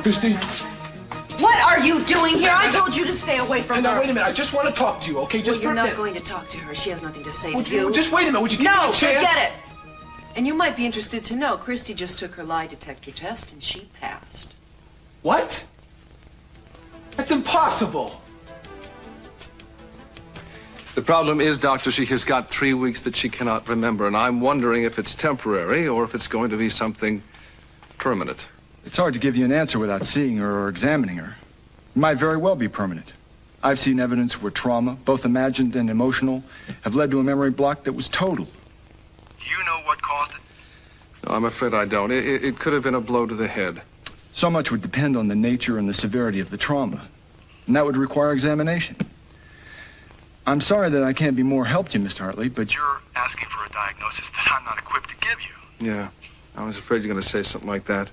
Christy. What are you doing here? I told you to stay away from her. Now, wait a minute. I just want to talk to you, okay? Just Well, for a you're minute. not going to talk to her. She has nothing to say Would to you. Just wait a minute. Would you give me a No, chance? forget it. And you might be interested to know, Christy just took her lie detector test and she passed. What? That's impossible. The problem is, Doctor, she has got 3 weeks that she cannot remember, and I'm wondering if it's temporary or if it's going to be something permanent. It's hard to give you an answer without seeing her or examining her. It might very well be permanent. I've seen evidence where trauma, both imagined and emotional, have led to a memory block that was total. Do you know what caused it? No, I'm afraid I don't. It could have been a blow to the head. So much would depend on the nature and the severity of the trauma, and that would require examination. I'm sorry that I can't be more help to you, Mr. Hartley, but You're asking for a diagnosis that I'm not equipped to give you. Yeah, I was afraid you're going to say something like that.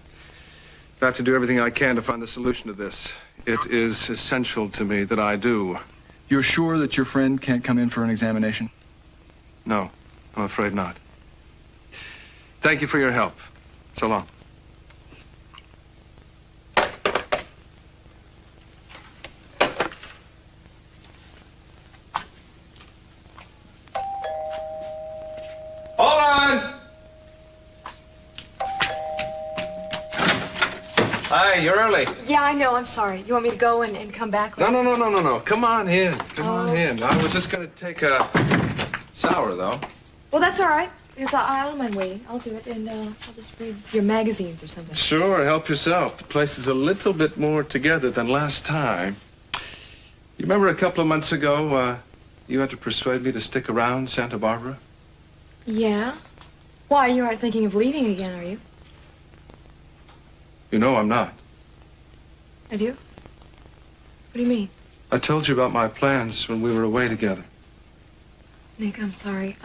I have to do everything I can to find the solution to this. It is essential to me that I do. you're sure that your friend can't come in for an examination? No, I'm afraid not. Thank you for your help. So long. Hold on! Hi, you're early. Yeah, I know. I'm sorry. You want me to go and come back? No. Come on in. Come on in. I was just going to take a shower, though. Well, that's all right. Because I don't mind waiting. I'll do it, and I'll just read your magazines or something. Sure, help yourself. The place is a little bit more together than last time. You remember a couple of months ago, you had to persuade me to stick around Santa Barbara? Yeah? Why, you aren't thinking of leaving again, are you? You know I'm not. I do? What do you mean? I told you about my plans when we were away together. Nick, I'm sorry.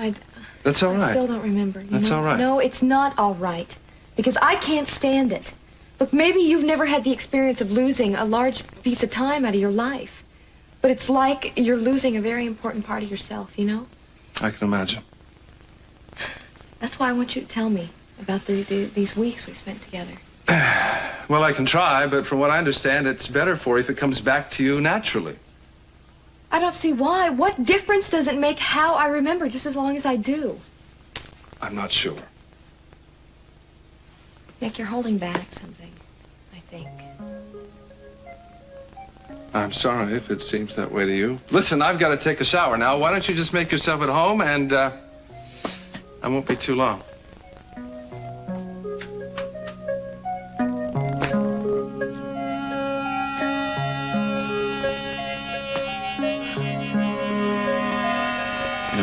That's all I right. still don't remember. That's all right. No, it's not all right. Because I can't stand it. Look, maybe you've never had the experience of losing a large piece of time out of your life. But it's like you're losing a very important part of yourself, you know? I can imagine. That's why I want you to tell me about these weeks we spent together. Well, I can try, but from what I understand, it's better for you if it comes back to you naturally. I don't see why. What difference does it make how I remember, just as long as I do? I'm not sure. Nick, you're holding back something, I think. I'm sorry if it seems that way to you. Listen, I've got to take a shower now. Why don't you just make yourself at home, and I won't be too long.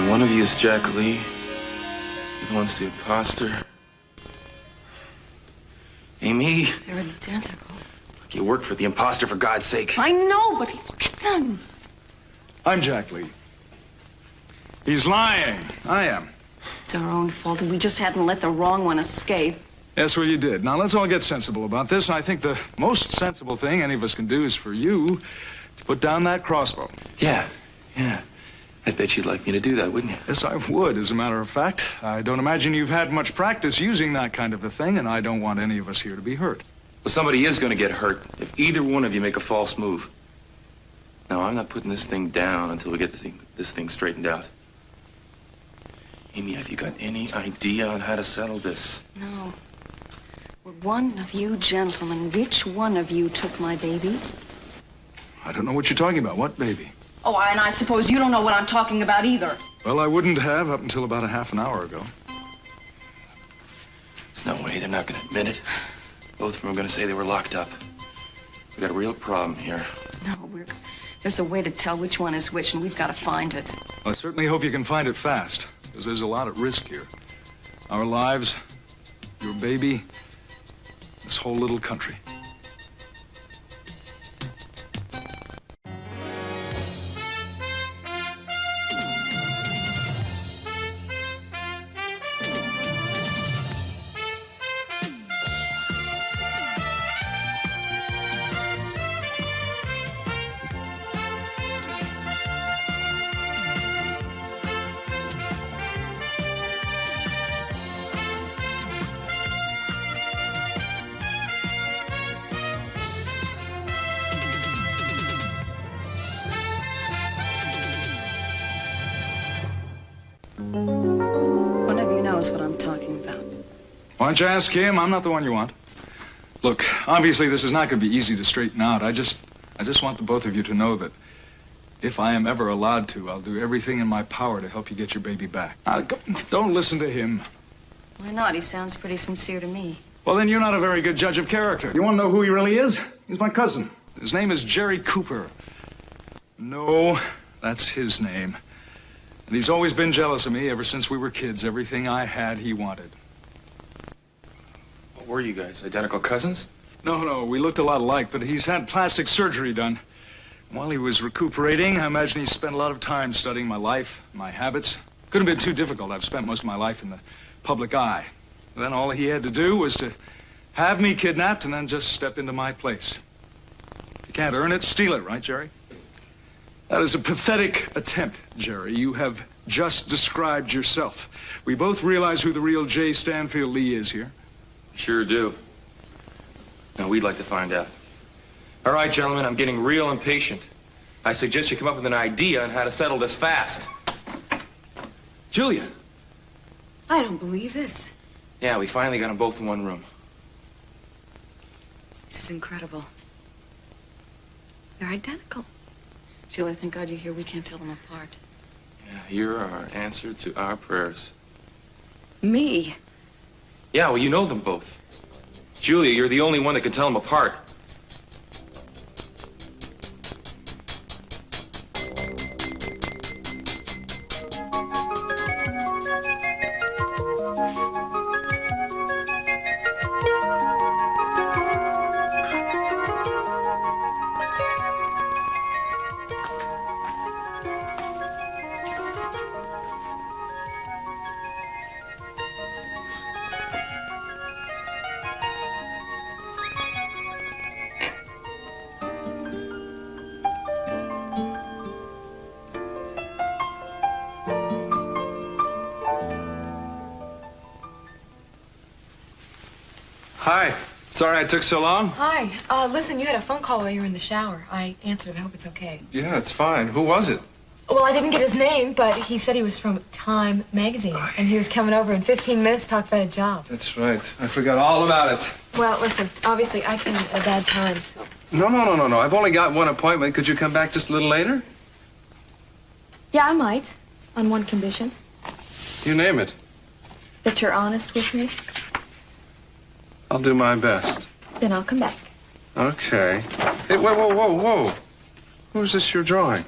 One of you is Jack Lee. The one's the imposter. Amy. They're identical. Look, you work for the imposter, for God's sake. I know, but look at them. I'm Jack Lee. He's lying. I am. It's our own fault, and we just hadn't let the wrong one escape. Yes, well, you did. Now, let's all get sensible about this. I think the most sensible thing any of us can do is for you to put down that crossbow. Yeah. I bet you'd like me to do that, wouldn't you? Yes, I would, as a matter of fact. I don't imagine you've had much practice using that kind of a thing, and I don't want any of us here to be hurt. Well, somebody is going to get hurt if either one of you make a false move. Now, I'm not putting this thing down until we get this thing straightened out. Amy, have you got any idea on how to settle this? No. Would one of you gentlemen, which one of you took my baby? I don't know what you're talking about. What baby? Oh, and I suppose you don't know what I'm talking about either. Well, I wouldn't have up until about a half an hour ago. There's no way. They're not going to admit it. Both of them are going to say they were locked up. We got a real problem here. No, there's a way to tell which one is which, and we've got to find it. I certainly hope you can find it fast, because there's a lot at risk here. Our lives, your baby, this whole little country. Why don't you ask him? I'm not the one you want. Look, obviously this is not going to be easy to straighten out. I just want the both of you to know that if I am ever allowed to, I'll do everything in my power to help you get your baby back. Don't listen to him. Why not? He sounds pretty sincere to me. Well, then you're not a very good judge of character. You want to know who he really is? He's my cousin. His name is Jerry Cooper. No, that's his name. And he's always been jealous of me ever since we were kids. Everything I had, he wanted. What were you guys, identical cousins? No, we looked a lot alike, but he's had plastic surgery done. While he was recuperating, I imagine he spent a lot of time studying my life, my habits. Couldn't have been too difficult. I've spent most of my life in the public eye. Then all he had to do was to have me kidnapped and then just step into my place. If you can't earn it, steal it, right, Jerry? That is a pathetic attempt, Jerry. You have just described yourself. We both realize who the real J. Stanfield Lee is here. Sure do. Now, we'd like to find out. All right, gentlemen, I'm getting real impatient. I suggest you come up with an idea on how to settle this fast. Julia. I don't believe this. Yeah, we finally got them both in one room. This is incredible. They're identical. Julia, thank God you're here. We can't tell them apart. Yeah, you're our answer to our prayers. Me? Yeah, well, you know them both. Julia, you're the only one that can tell them apart. Hi. Sorry I took so long. Hi. Listen, you had a phone call while you were in the shower. I answered. I hope it's okay. Yeah, it's fine. Who was it? Well, I didn't get his name, but he said he was from Time magazine, and he was coming over in 15 minutes to talk about a job. That's right. I forgot all about it. Well, listen, obviously I came at a bad time, so... No. I've only got one appointment. Could you come back just a little later? Yeah, I might, on one condition. You name it. That you're honest with me. I'll do my best. Then I'll come back. Okay. Hey, whoa. Who's this you're drawing?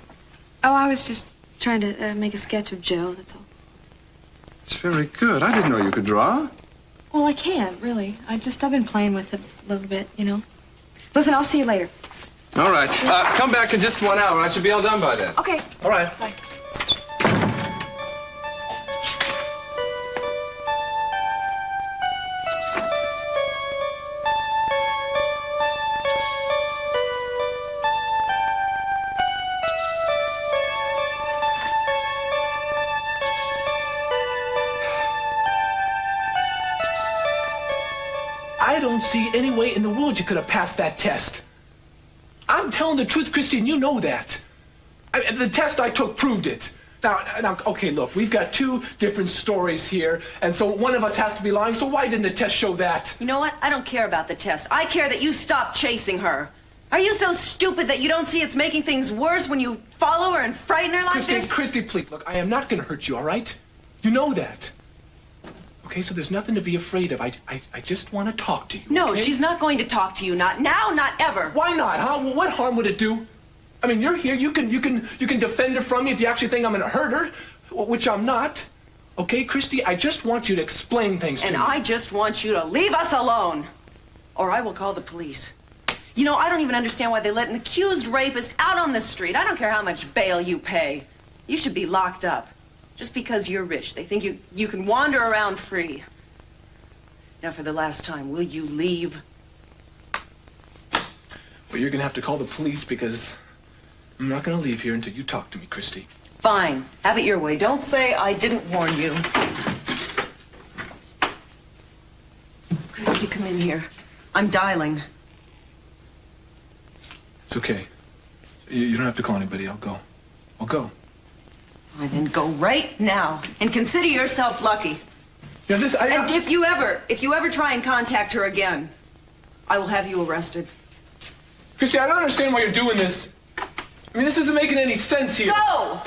Oh, I was just trying to make a sketch of Joe, that's all. It's very good. I didn't know you could draw. Well, I can't, really. I've been playing with it a little bit, you know. Listen, I'll see you later. All right. Come back in just 1 hour. I should be all done by then. Okay. All right. Bye. I don't see any way in the world you could have passed that test. I'm telling the truth, Christine, you know that. The test I took proved it. Now, okay, look, we've got two different stories here, and so one of us has to be lying, so why didn't the test show that? You know what? I don't care about the test. I care that you stop chasing her. Are you so stupid that you don't see it's making things worse when you follow her and frighten her like this? Christine, please, look, I am not going to hurt you, all right? You know that. Okay, so there's nothing to be afraid of. I just want to talk to you. No, okay? she's not going to talk to you. Not now, not ever. Why not, huh? Well, what harm would it do? I mean, you're here. You can defend her from me if you actually think I'm going to hurt her, which I'm not. Okay, Christy, I just want you to explain things to me. And I just want you to leave us alone, or I will call the police. You know, I don't even understand why they let an accused rapist out on the street. I don't care how much bail you pay. You should be locked up. Just because you're rich, they think you can wander around free. Now, for the last time, will you leave? Well, you're going to have to call the police because I'm not going to leave here until you talk to me, Christy. Fine. Have it your way. Don't say I didn't warn you. Christy, come in here. I'm dialing. It's okay. You don't have to call anybody. I'll go. I'll go. Well, then go right now and consider yourself lucky. You know, this, And if you ever try and contact her again, I will have you arrested. Christy, I don't understand why you're doing this. I mean, this isn't making any sense here. Go!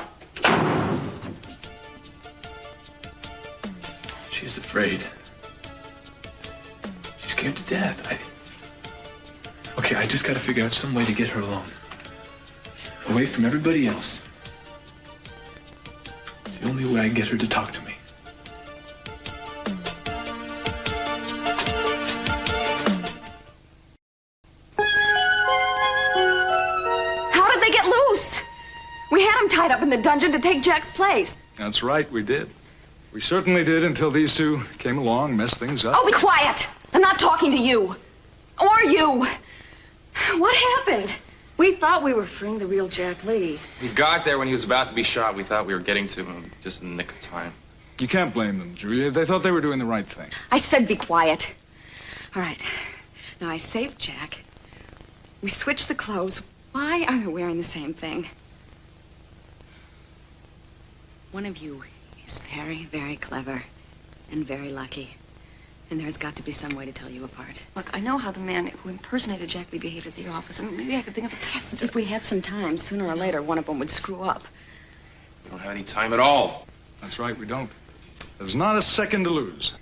She's afraid. She's scared to death. Okay, I just gotta figure out some way to get her alone. Away from everybody else. It's the only way I can get her to talk to me. How did they get loose? We had them tied up in the dungeon to take Jack's place. That's right, we did. We certainly did until these two came along, messed things up. Oh, be quiet! I'm not talking to you. Or you. What happened? We thought we were freeing the real Jack Lee. We got there when he was about to be shot. We thought we were getting to him just in the nick of time. You can't blame them, Julia. They thought they were doing the right thing. I said be quiet. All right. Now, I saved Jack. We switched the clothes. Why are they wearing the same thing? One of you is very, very clever and very lucky. And there's got to be some way to tell you apart. Look, I know how the man who impersonated Jack Lee behaved at the office. I mean, maybe I could think of a test. If we had some time, sooner or later, one of them would screw up. We don't have any time at all. That's right, we don't. There's not a second to lose.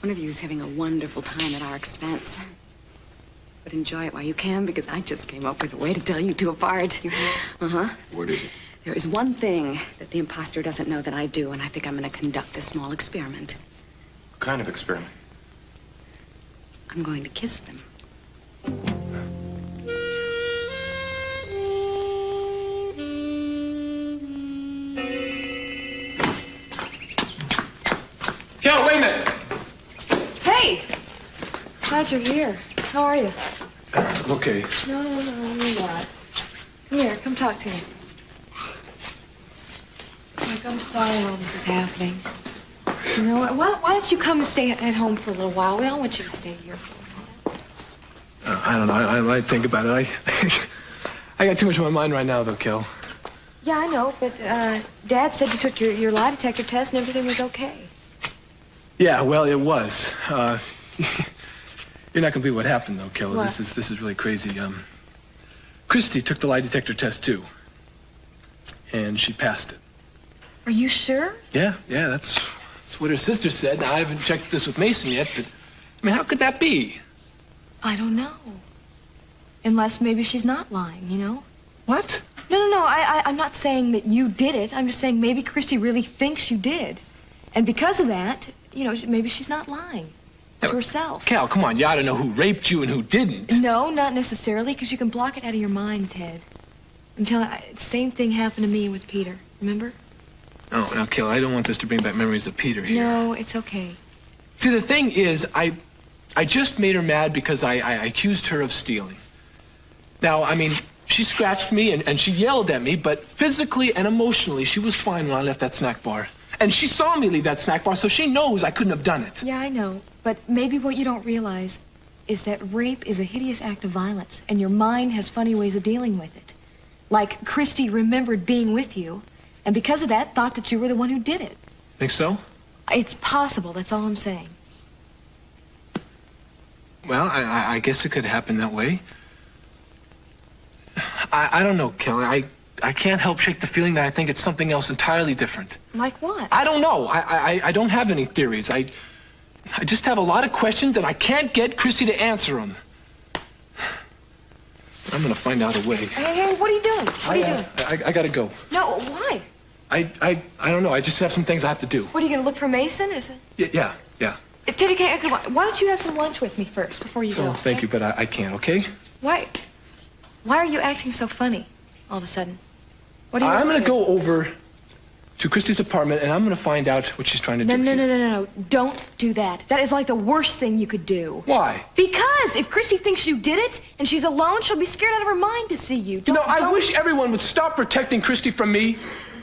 One of you is having a wonderful time at our expense. But enjoy it while you can, because I just came up with a way to tell you two apart. Uh-huh. What is it? There is one thing that the imposter doesn't know that I do, and I think I'm going to conduct a small experiment. What kind of experiment? I'm going to kiss them. Cal, wait a minute. Hey! Glad you're here. How are you? Okay. No, you're not. Come here, come talk to me. Look, I'm sorry all this is happening. You know what? Why don't you come and stay at home for a little while? We all want you to stay here for a while. I don't know. I might think about it. I got too much on my mind right now, though, Kel. Yeah, I know, but Dad said you took your lie detector test and everything was okay. Yeah, well, it was. You're not gonna believe what happened, though, Kel. What? This is really crazy. Christy took the lie detector test too, and she passed it. Are you sure? Yeah, that's what her sister said. Now, I haven't checked this with Mason yet, but I mean, how could that be? I don't know. Unless maybe she's not lying, you know? What? No. I'm not saying that you did it. I'm just saying maybe Christy really thinks you did. And because of that, you know, maybe she's not lying to herself. Cal, come on. You ought to know who raped you and who didn't. No, not necessarily, because you can block it out of your mind, Ted. I'm telling you, same thing happened to me with Peter. Remember? Oh, now, Kel, I don't want this to bring back memories of Peter here. No, it's okay. See, the thing is, I just made her mad because I accused her of stealing. Now, I mean, she scratched me and she yelled at me, but physically and emotionally, she was fine when I left that snack bar. And she saw me leave that snack bar, so she knows I couldn't have done it. Yeah, I know. But maybe what you don't realize is that rape is a hideous act of violence, and your mind has funny ways of dealing with it. Like Christy remembered being with you, and because of that, thought that you were the one who did it. Think so? It's possible, that's all I'm saying. Well, I guess it could happen that way. I don't know, Kelly. I can't help shake the feeling that I think it's something else entirely different. Like what? I don't know. I don't have any theories. I just have a lot of questions, and I can't get Chrissy to answer them. I'm gonna find out a way. Hey, what are you doing? What are you doing? I gotta go. No, why? I don't know. I just have some things I have to do. What, are you gonna look for Mason? Is it? Yeah. Teddy, why don't you have some lunch with me first before you go? Oh, thank you, but I can't, okay? Why are you acting so funny all of a sudden? What do you I'm want gonna go over to Christy's apartment, and I'm gonna find out what she's trying to do. No. Don't do that. That is like the worst thing you could do. Why? Because if Christy thinks you did it and she's alone, she'll be scared out of her mind to see you. I wish everyone would stop protecting Christy from me.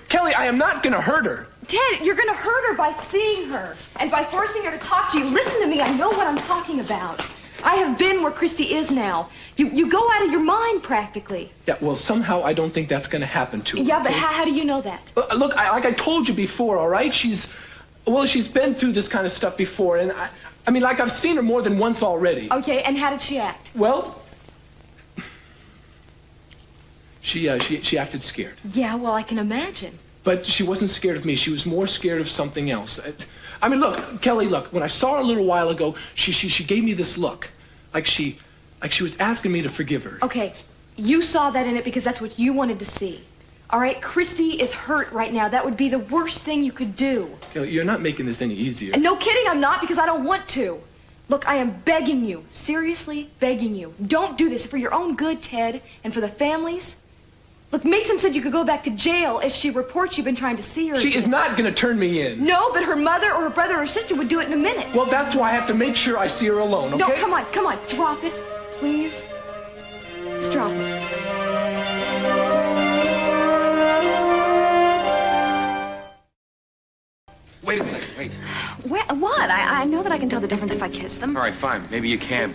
Kelly, I am not gonna hurt her. Ted, you're gonna hurt her by seeing her and by forcing her to talk to you. Listen to me, I know what I'm talking about. I have been where Christy is now. You go out of your mind practically. Yeah, well, somehow I don't think that's gonna happen to her. Yeah, but okay? how do you know that? Look, like I told you before, all right? She's Well, she's been through this kind of stuff before, and I mean, like, I've seen her more than once already. Okay, and how did she act? Well, she acted scared. Yeah, well, I can imagine. But she wasn't scared of me. She was more scared of something else. I mean, look, Kelly, look, when I saw her a little while ago, she gave me this look. Like she was asking me to forgive her. Okay, you saw that in it because that's what you wanted to see. All right, Christy is hurt right now. That would be the worst thing you could do. Kelly, you're not making this any easier. And no kidding, I'm not, because I don't want to. Look, I am begging you, seriously begging you. Don't do this for your own good, Ted, and for the families. Look, Mason said you could go back to jail if she reports you've been trying to see her. She is not going to turn me in. No, but her mother or her brother or sister would do it in a minute. Well, that's why I have to make sure I see her alone, okay? No, come on, drop it, please. Just drop it. Wait a second, wait. What? I know that I can tell the difference if I kiss them. All right, fine. Maybe you can,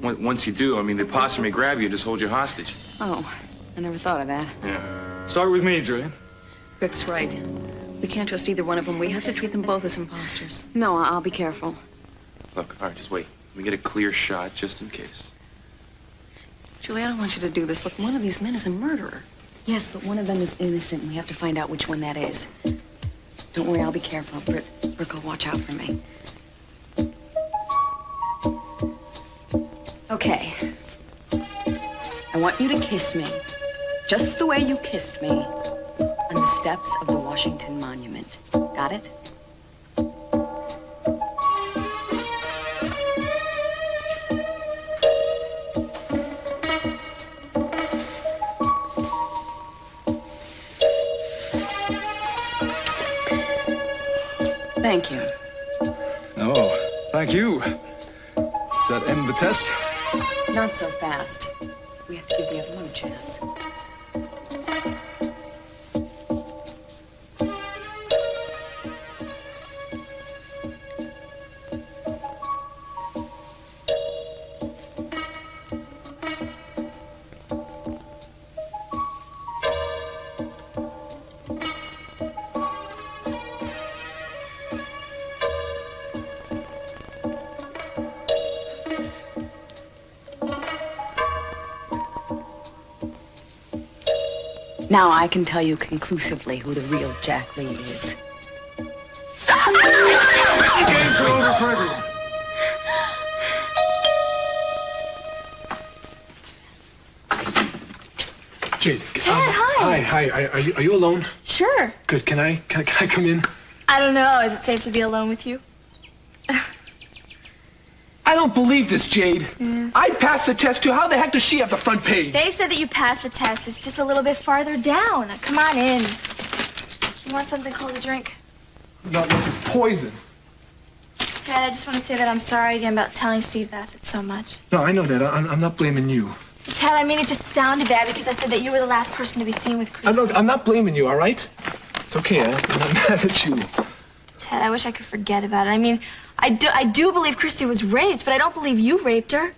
but once you do, I mean, the possum may grab you and just hold you hostage. Oh, I never thought of that. Yeah. Start with me, Julian. Rick's right. We can't trust either one of them. We have to treat them both as imposters. No, I'll be careful. Look, all right, just wait. Let me get a clear shot just in case. Julie, I don't want you to do this. Look, one of these men is a murderer. Yes, but one of them is innocent, and we have to find out which one that is. Don't worry, I'll be careful. Rick will watch out for me. Okay. I want you to kiss me, just the way you kissed me on the steps of the Washington Monument. Got it? Thank you. Oh, thank you. Does that end the test? Not so fast. We have to give the other one a chance. Now I can tell you conclusively who the real Jack Lee is. Games are over for everyone. Jade. Ted, hi. Hi. Are you alone? Sure. Good. Can I come in? I don't know. Is it safe to be alone with you? I don't believe this, Jade. I passed the test too. How the heck does she have the front page? They said that you passed the test. It's just a little bit farther down. Come on in. You want something cold to drink? No, this is poison. Ted, I just want to say that I'm sorry again about telling Steve Bassett so much. No, I know that. I'm not blaming you. Ted, I mean, it just sounded bad because I said that you were the last person to be seen with Chris. I'm not blaming you, all right? It's okay. I'm not mad at you. Ted, I wish I could forget about it. I mean, I do believe Christy was raped, but I don't believe you raped her.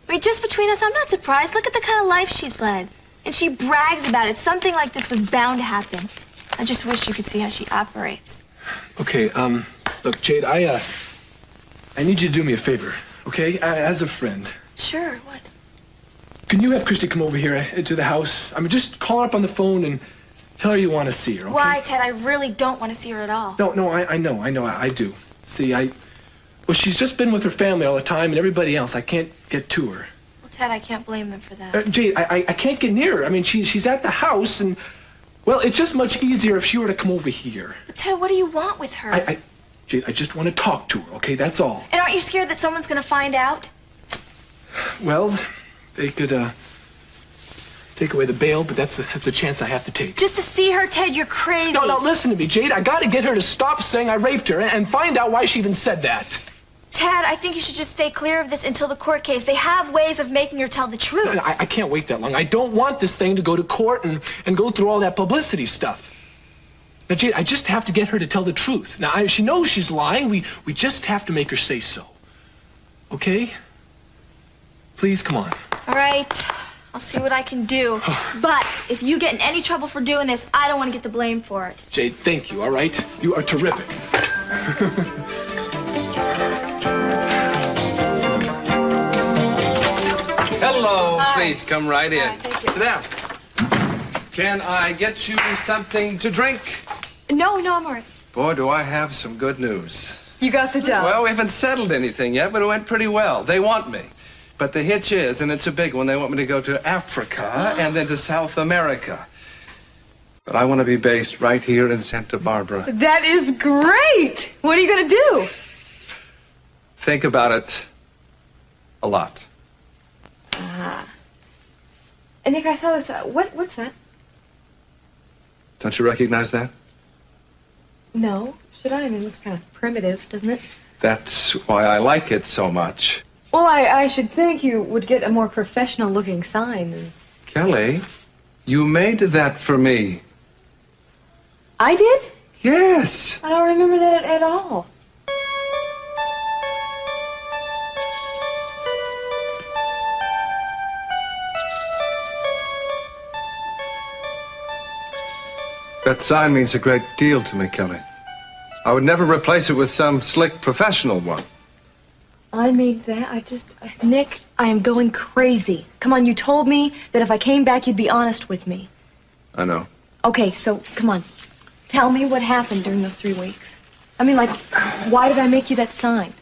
I mean, just between us, I'm not surprised. Look at the kind of life she's led. And she brags about it. Something like this was bound to happen. I just wish you could see how she operates. Okay, look, Jade, I need you to do me a favor, okay? As a friend. Sure, what? Can you have Christy come over here to the house? I mean, just call her up on the phone and tell her you want to see her, okay? Why, Ted? I really don't want to see her at all. No, I know, I do. See, well, she's just been with her family all the time and everybody else. I can't get to her. Well, Ted, I can't blame them for that. Jade, I can't get near her. I mean, she's at the house and, well, it's just much easier if she were to come over here. But Ted, what do you want with her? Jade, I just want to talk to her, okay? That's all. And aren't you scared that someone's going to find out? Well, they could, take away the bail, but that's a chance I have to take. Just to see her, Ted, you're crazy. No, listen to me, Jade. I gotta get her to stop saying I raped her and find out why she even said that. Ted, I think you should just stay clear of this until the court case. They have ways of making her tell the truth. No, I can't wait that long. I don't want this thing to go to court and go through all that publicity stuff. Now, Jade, I just have to get her to tell the truth. Now, she knows she's lying. We just have to make her say so. Okay? Please, come on. All right. I'll see what I can do. But if you get in any trouble for doing this, I don't want to get the blame for it. Jade, thank you, all right? You are terrific. Hello. Please come right in. Hi, thank you. Sit down. Can I get you something to drink? No, I'm all right. Boy, do I have some good news. You got the job. Well, we haven't settled anything yet, but it went pretty well. They want me. But the hitch is, and it's a big one, they want me to go to Africa and then to South America. But I want to be based right here in Santa Barbara. That is great. What are you going to do? Think about it a lot. Nick, I saw this. What's that? Don't you recognize that? No. Should I? I mean, it looks kind of primitive, doesn't it? That's why I like it so much. Well, I should think you would get a more professional-looking sign. Than... Kelly, you made that for me. I did? Yes. I don't remember that at all. That sign means a great deal to me, Kelly. I would never replace it with some slick professional one. I made that. Nick, I am going crazy. Come on, you told me that if I came back, you'd be honest with me. I know. Okay, so come on. Tell me what happened during those 3 weeks. I mean, like, why did I make you that sign?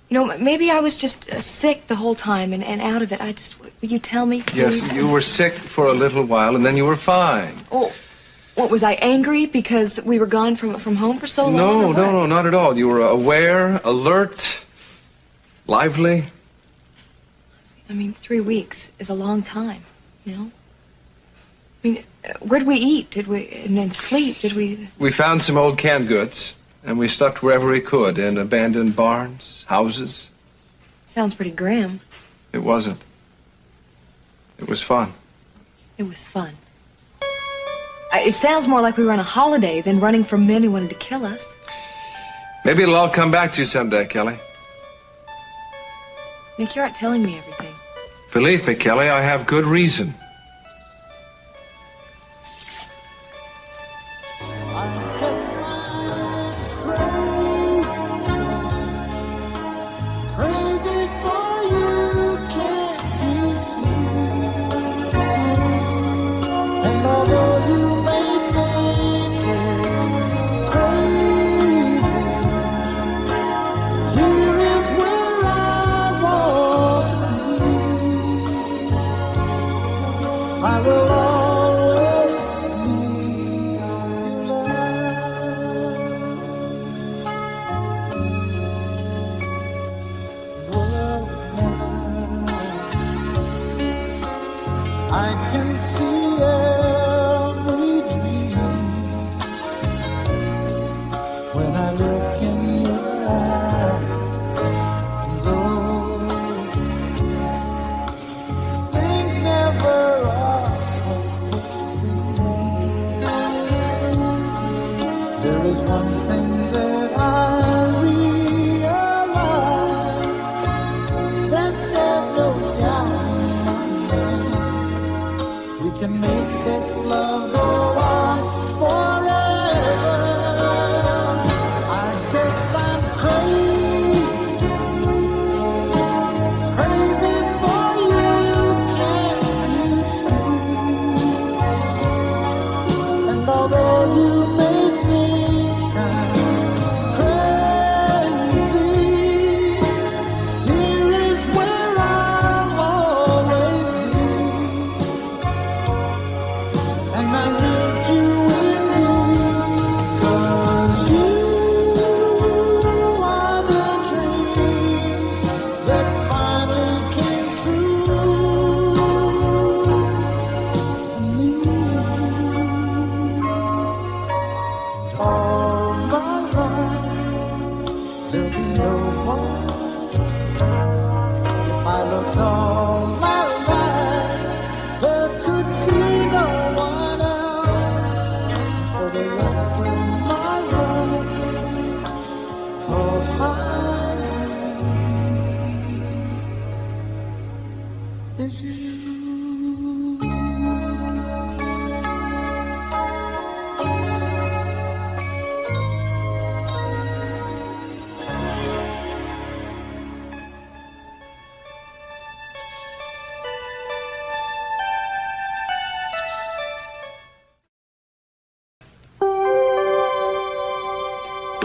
You know, maybe I was just sick the whole time and out of it. Will you tell me, please? Yes, you were sick for a little while, and then you were fine. Oh, what, was I angry because we were gone from home for so long? No, not at all. You were aware, alert, lively. I mean, 3 weeks is a long time, you know? I mean, where'd we eat? And then sleep? We found some old canned goods, and we slept wherever we could, in abandoned barns, houses. Sounds pretty grim. It wasn't. It was fun. It was fun. It sounds more like we were on a holiday than running from men who wanted to kill us. Maybe it'll all come back to you someday, Kelly. Nick, you aren't telling me everything. Believe me, Kelly, I have good reason.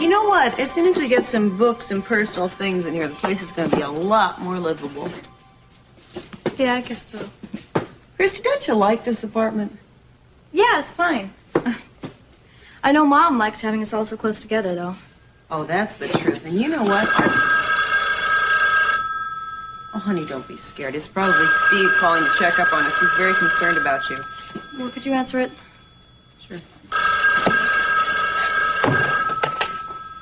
You know what? As soon as we get some books and personal things in here, the place is going to be a lot more livable. Yeah, I guess so. Christy, don't you like this apartment? Yeah, it's fine. I know Mom likes having us all so close together, though. Oh, that's the truth. And you know what? Oh, honey, don't be scared. It's probably Steve calling to check up on us. He's very concerned about you. Well, could you answer it? Sure.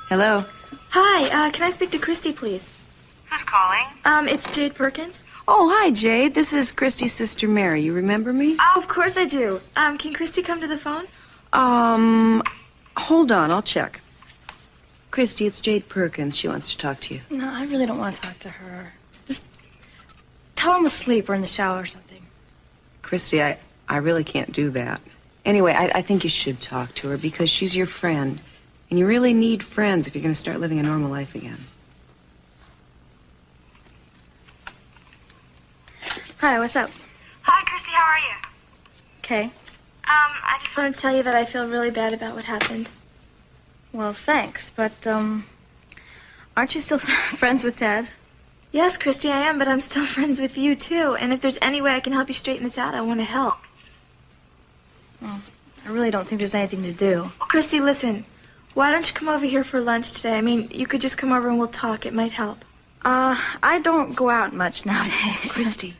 Hello? Hi, can I speak to Christy, please? Who's calling? It's Jade Perkins. Oh, hi, Jade. This is Christy's sister, Mary. You remember me? Oh, of course I do. Can Christy come to the phone? Hold on. I'll check. Christy, it's Jade Perkins. She wants to talk to you. No, I really don't want to talk to her. Just tell her I'm asleep or in the shower or something. Christy, I really can't do that. Anyway, I think you should talk to her because she's your friend. And you really need friends if you're going to start living a normal life again. Hi, what's up? Hi, Christy, how are you? Okay. I just want to tell you that I feel really bad about what happened. Well, thanks, but, aren't you still friends with Dad? Yes, Christy, I am, but I'm still friends with you, too. And if there's any way I can help you straighten this out, I want to help. Well, I really don't think there's anything to do. Well, Christy, listen. Why don't you come over here for lunch today? I mean, you could just come over and we'll talk. It might help. I don't go out much nowadays. Christy.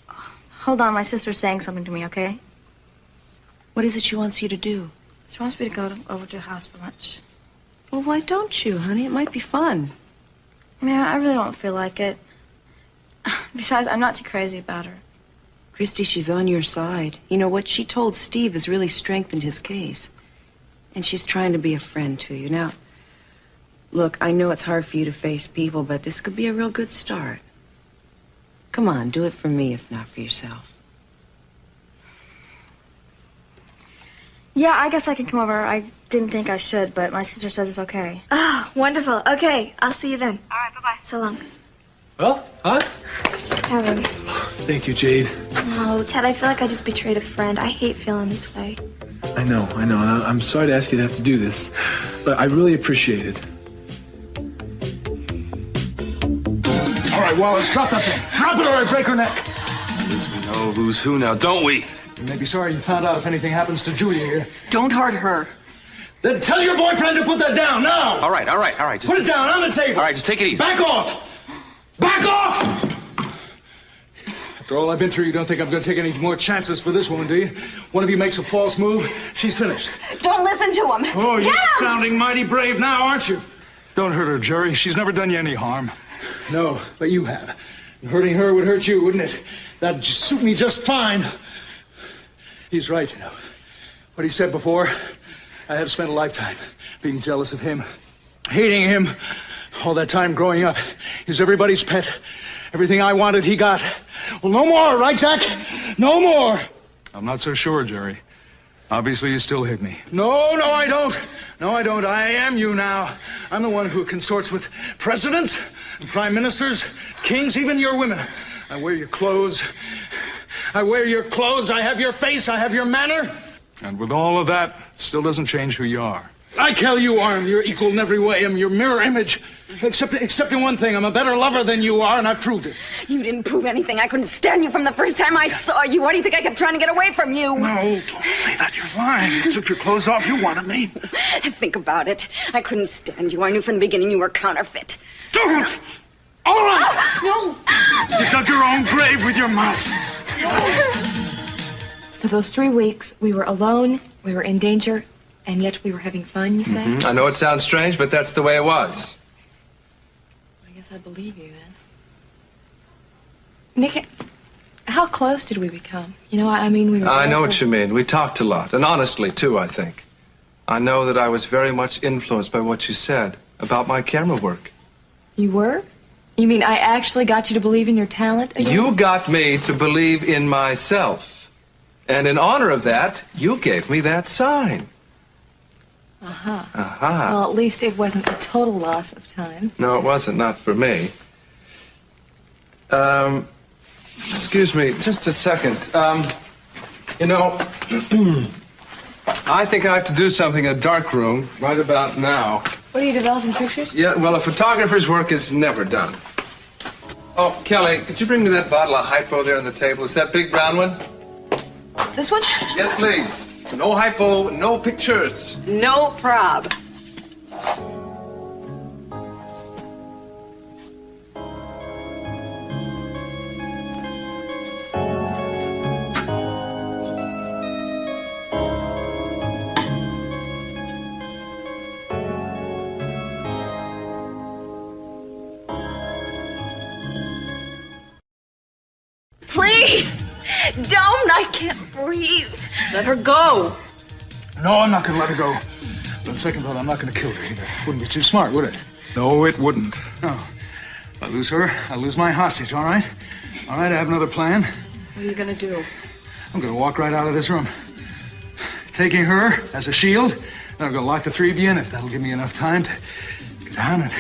Hold on, my sister's saying something to me, okay? What is it she wants you to do? She wants me to go over to her house for lunch. Well, why don't you, honey? It might be fun. Man, I really don't feel like it. Besides, I'm not too crazy about her. Christy, she's on your side. You know, what she told Steve has really strengthened his case. And she's trying to be a friend to you. Now, look, I know it's hard for you to face people, but this could be a real good start. Come on, do it for me, if not for yourself. Yeah, I guess I can come over. I didn't think I should, but my sister says it's okay. Oh, wonderful. Okay, I'll see you then. All right, bye-bye. So long. Well, huh? Kevin. Thank you, Jade. Oh, Ted, I feel like I just betrayed a friend. I hate feeling this way. I know, and I'm sorry to ask you to have to do this, but I really appreciate it. All right, Wallace, drop that thing. Drop it or I break her neck. At least we know who's who now, don't we? You may be sorry you found out if anything happens to Julia here. Don't hurt her. Then tell your boyfriend to put that down now. All right. Just Put it down on the table. All right, just take it easy. Back off. Back off. After all I've been through, you don't think I'm going to take any more chances for this woman, do you? One of you makes a false move, she's finished. Don't listen to him. Oh, you're sounding mighty brave now, aren't you? Don't hurt her, Jerry. She's never done you any harm. No, but you have. And hurting her would hurt you, wouldn't it? That'd suit me just fine. He's right, you know. What he said before, I have spent a lifetime being jealous of him, hating him. All that time growing up, he's everybody's pet. Everything I wanted, he got. Well, no more, right, Jack? No more. I'm not so sure, Jerry. Obviously, you still hate me. No, I don't. No, I don't. I am you now. I'm the one who consorts with presidents, and prime ministers, kings, even your women. I wear your clothes. I wear your clothes. I have your face. I have your manner. And with all of that, it still doesn't change who you are. I tell you are. I'm your equal in every way. I'm your mirror image. Except in one thing. I'm a better lover than you are, and I proved it. You didn't prove anything. I couldn't stand you from the first time I saw you. Why do you think I kept trying to get away from you? No, don't say that. You're lying. You took your clothes off. You wanted me. Think about it. I couldn't stand you. I knew from the beginning you were counterfeit. Don't! All right! No! You dug your own grave with your mouth. So those 3 weeks, we were alone, we were in danger, and yet we were having fun, you say? I know it sounds strange, but that's the way it was. I guess I believe you then. Nick, how close did we become? You know, I mean, we were... I know what you mean. We talked a lot, and honestly, too, I think. I know that I was very much influenced by what you said about my camera work. You were? You mean I actually got you to believe in your talent again? You got me to believe in myself. And in honor of that, you gave me that sign. Uh-huh. Uh-huh. Well, at least it wasn't a total loss of time. No, it wasn't. Not for me. Excuse me, just a second. You know, I think I have to do something in a dark room right about now. What are you developing pictures? Yeah, well, a photographer's work is never done. Oh, Kelly, could you bring me that bottle of hypo there on the table? Is that big brown one? This one? Yes, please. No hypo, no pictures. No prob. Please! Don't! I can't breathe. Let her go. No, I'm not gonna let her go. But on second thought, I'm not gonna kill her either. Wouldn't be too smart, would it? No, it wouldn't. No. If I lose her, I lose my hostage, all right? All right, I have another plan. What are you gonna do? I'm gonna walk right out of this room. Taking her as a shield, then I'm gonna lock the three of you in it. That'll give me enough time to get down and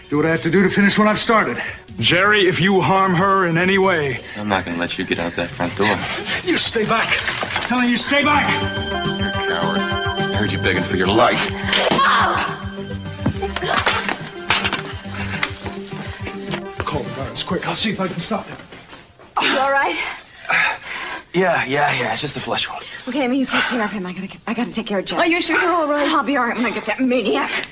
do what I have to do to finish what I've started. Jerry, if you harm her in any way... I'm not gonna let you get out that front door. You stay back. I'm telling you, stay back! You're a coward. I heard you begging for your life. Call the guards, quick. I'll see if I can stop them. You all right? Yeah. It's just a flesh wound. Okay, Amy, you take care of him. I gotta take care of Jack. Are you sure you're all right? I'll be all right when I get that maniac.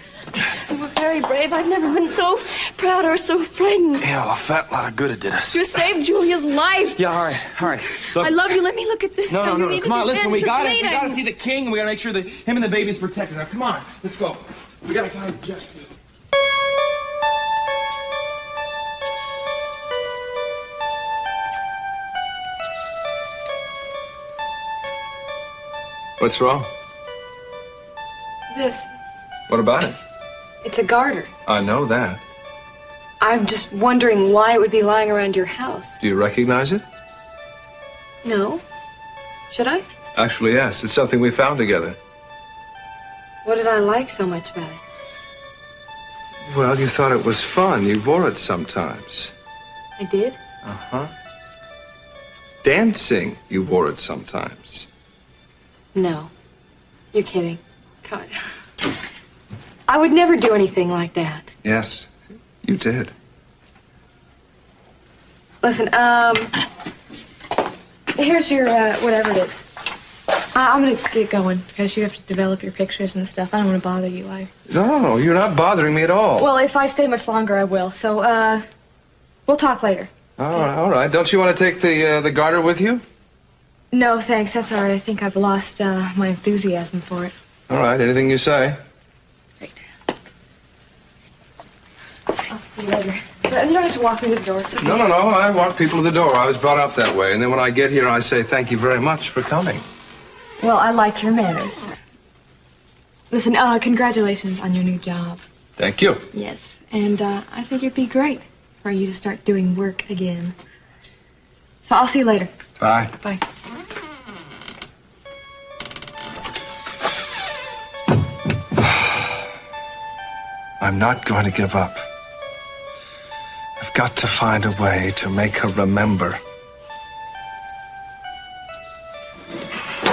You were very brave. I've never been so proud or so frightened. Yeah, well, a fat lot of good it did us. You saved Julia's life. Yeah, all right. Look, I love you. Let me look at this. No, You need Come to on, be listen, we finished. gotta You're bleeding. see the king. We gotta make sure that him and the baby's protected. Now, come on, let's go. We gotta find Jeff. What's wrong? This. What about it? It's a garter. I know that. I'm just wondering why it would be lying around your house. Do you recognize it? No. Should I? Actually, yes. It's something we found together. What did I like so much about it? Well, you thought it was fun. You wore it sometimes. I did? Uh-huh. Dancing, you wore it sometimes. No. You're kidding. God. I would never do anything like that. Yes, you did. Listen, here's your, whatever it is. I'm gonna get going because you have to develop your pictures and stuff. I don't want to bother you. No, you're not bothering me at all. Well, if I stay much longer, I will. So, we'll talk later. All right. Don't you want to take the garter with you? No, thanks. That's all right. I think I've lost, my enthusiasm for it. All right, anything you say. Great. I'll see you later. You don't have to walk me to the door. It's okay. No. I walk people to the door. I was brought up that way. And then when I get here, I say thank you very much for coming. Well, I like your manners. Listen, congratulations on your new job. Thank you. Yes. And, I think it'd be great for you to start doing work again. So I'll see you later. Bye. Bye. I'm not going to give up. I've got to find a way to make her remember.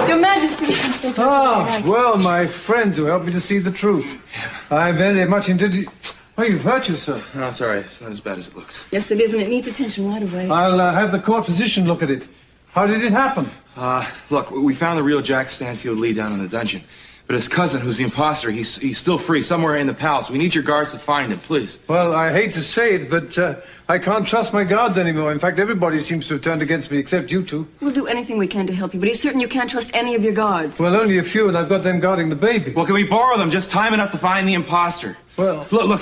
Your Majesty, I'm so glad you're all right. Well, my friends who helped me to see the truth. I very much indeed. Oh, you've hurt yourself. No, it's all right. It's not as bad as it looks. Yes, it is, and it needs attention right away. I'll have the court physician look at it. How did it happen? Look, we found the real Jack Stanfield Lee down in the dungeon. But his cousin, who's the imposter, he's still free somewhere in the palace. We need your guards to find him, please. Well, I hate to say it, but I can't trust my guards anymore. In fact, everybody seems to have turned against me except you two. We'll do anything we can to help you, but he's certain you can't trust any of your guards. Well, only a few, and I've got them guarding the baby. Well, can we borrow them just time enough to find the imposter? Well... Look,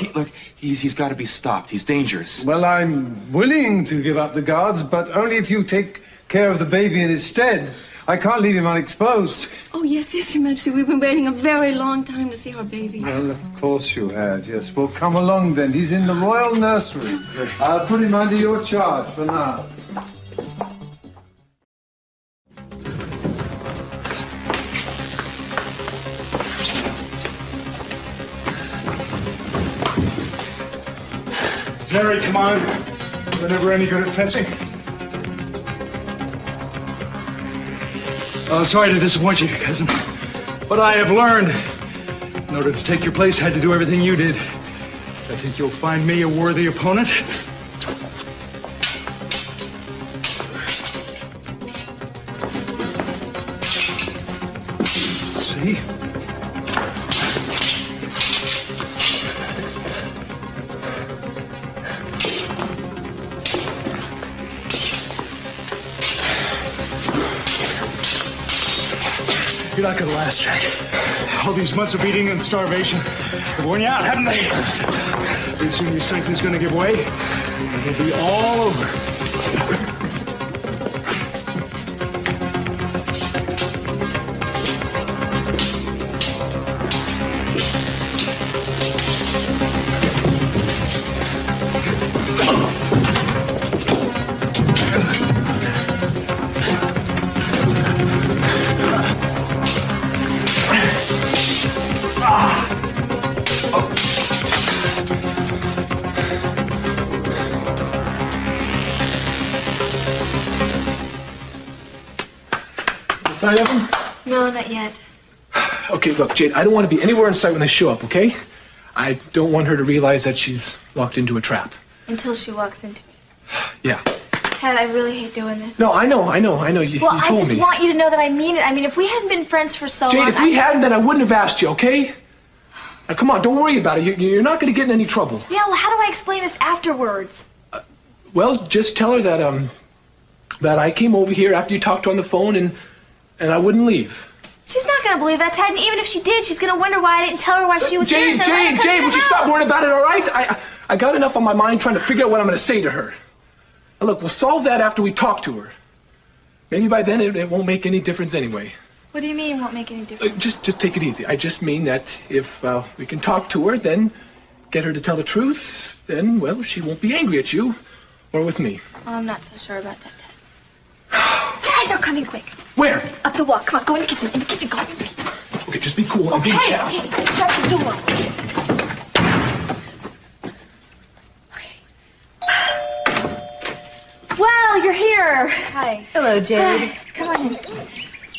he's got to be stopped. He's dangerous. Well, I'm willing to give up the guards, but only if you take care of the baby in his stead. I can't leave him unexposed. Oh, yes, Your Majesty. We've been waiting a very long time to see our baby. Well, of course you had, yes. Well, come along then. He's in the royal nursery. I'll put him under your charge for now. Jerry, come on. You're never any good at fencing. Sorry to disappoint you, cousin. But I have learned In order to take your place, I had to do everything you did. So I think you'll find me a worthy opponent. See? You're not gonna last, Jack. All these months of beating and starvation have worn you out, haven't they? Pretty soon your strength is gonna give way, and it'll be all over. Sign of them? No, not yet. Okay, look, Jade, I don't want to be anywhere in sight when they show up, okay? I don't want her to realize that she's locked into a trap. Until she walks into me. Yeah. Ted, I really hate doing this. No, I know. You Well, you I told just me. want you to know that I mean it. I mean, if we hadn't been friends for so long... Jade, if we hadn't, then I wouldn't have asked you, okay? Now, come on, don't worry about it. You're not going to get in any trouble. Yeah, well, how do I explain this afterwards? Well, just tell her that I came over here after you talked to her on the phone and I wouldn't leave. She's not going to believe that, Ted, and even if she did, she's going to wonder why I didn't tell her why she was here. Jade, instead of letting her come Jade, to would the you stop house. worrying about it, all right? I got enough on my mind trying to figure out what I'm going to say to her. Now, look, we'll solve that after we talk to her. Maybe by then it won't make any difference anyway. What do you mean won't make any difference? Just take it easy. I just mean that if we can talk to her, then get her to tell the truth, then, well, she won't be angry at you or with me. Oh, I'm not so sure about that, Ted. Ted, they're coming quick. Where? Up the walk. Come on, go in the kitchen. In the kitchen, go in the kitchen. Okay, just be cool. Okay, okay. Shut the door. Well, you're here. Hi. Hello, Jade. Hi. Come on in.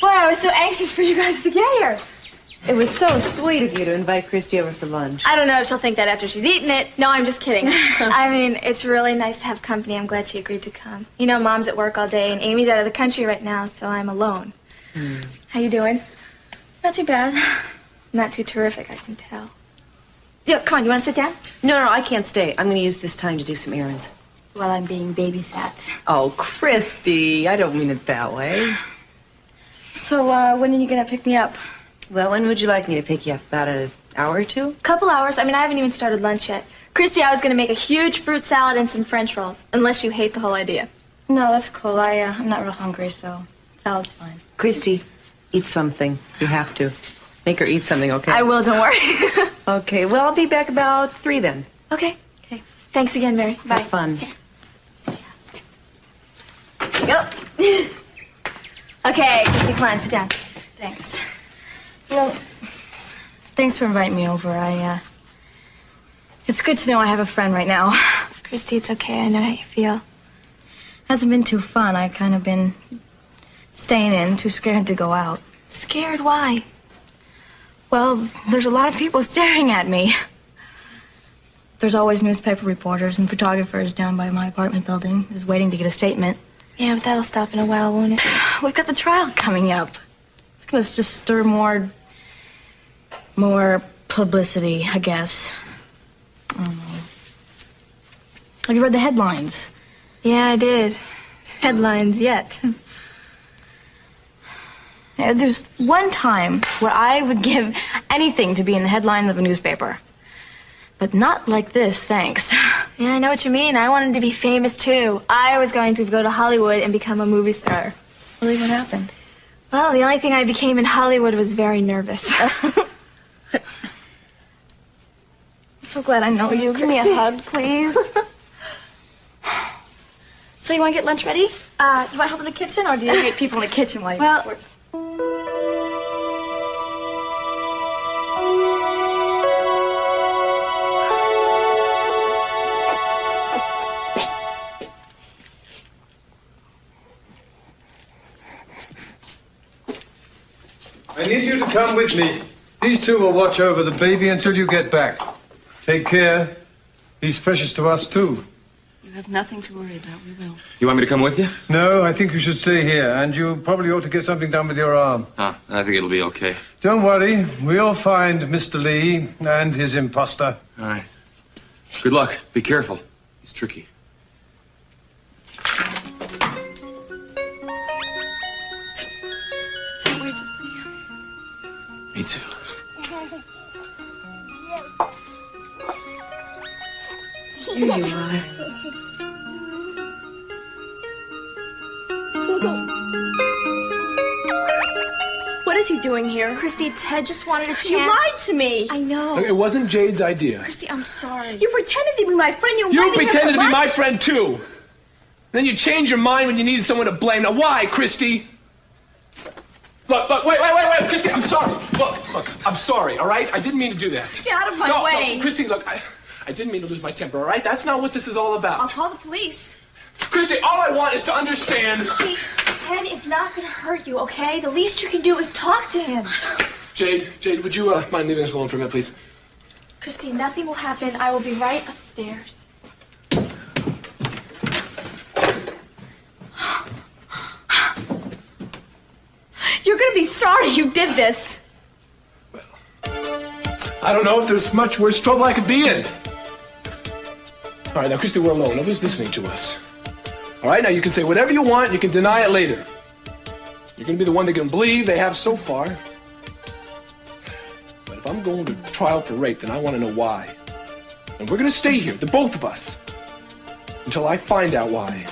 Boy, I was so anxious for you guys to get here. It was so sweet of you to invite Christy over for lunch. I don't know if she'll think that after she's eaten it. No, I'm just kidding. I mean, it's really nice to have company. I'm glad she agreed to come. You know, Mom's at work all day, and Amy's out of the country right now, so I'm alone. How you doing? Not too bad. Not too terrific, I can tell. Yeah, come on, you want to sit down? No, I can't stay. I'm going to use this time to do some errands. While I'm being babysat. Oh, Christy, I don't mean it that way. So, when are you gonna pick me up? Well, when would you like me to pick you up? About an hour or two? Couple hours. I mean, I haven't even started lunch yet. Christy, I was going to make a huge fruit salad and some French rolls, unless you hate the whole idea. No, that's cool. I'm not real hungry, so salad's fine. Christy, eat something. You have to. Make her eat something, okay? I will, don't worry. Okay, well, I'll be back about 3 then. Okay. Thanks again, Mary. Bye. Have fun. Here. Go. Okay, Christy, come on, sit down. Thanks. Well, thanks for inviting me over. It's good to know I have a friend right now. Christy, it's okay. I know how you feel. Hasn't been too fun. I've kind of been staying in, too scared to go out. Scared? Why? Well, there's a lot of people staring at me. There's always newspaper reporters and photographers down by my apartment building, just waiting to get a statement. Yeah, but that'll stop in a while, won't it? We've got the trial coming up. It's gonna just stir more publicity, I guess. I don't know. Have you read the headlines? Yeah, I did. Headlines yet. There's one time where I would give anything to be in the headline of a newspaper. But not like this, thanks. Yeah, I know what you mean. I wanted to be famous, too. I was going to go to Hollywood and become a movie star. Really, what happened? Well, the only thing I became in Hollywood was very nervous. I'm so glad I know you. Give me a hug, please. So you want to get lunch ready? You want to help in the kitchen, or do you hate people in the kitchen while you work? I need you to come with me. These two will watch over the baby until you get back. Take care. He's precious to us, too. You have nothing to worry about. We will. You want me to come with you? No, I think you should stay here, and you probably ought to get something done with your arm. Ah, I think it'll be okay. Don't worry. We'll find Mr. Lee and his imposter. All right. Good luck. Be careful. He's tricky. Can't wait to see him. Me too. Here you are. What is he doing here? Christy, Ted just wanted a chance. You lied to me. I know. Look, it wasn't Jade's idea. Christy, I'm sorry. You pretended to be my friend. You You invited me pretended to be my lunch. friend, too. Then you changed your mind when you needed someone to blame. Now, why, Christy? Look, wait, Christy, I'm sorry. Look, I'm sorry, all right? I didn't mean to do that. Get out of my No, way. Christy, look, I didn't mean to lose my temper, all right? That's not what this is all about. I'll call the police. Christy, all I want is to understand. See, Ted is not gonna hurt you, okay? The least you can do is talk to him. Jade, would you mind leaving us alone for a minute, please? Christy, nothing will happen. I will be right upstairs. You're gonna be sorry you did this. I don't know if there's much worse trouble I could be in. All right, now, Christy, we're alone. Nobody's listening to us. All right, now you can say whatever you want. You can deny it later. You're going to be the one they can believe they have so far. But if I'm going to trial for rape, then I want to know why. And we're going to stay here, the both of us, until I find out why.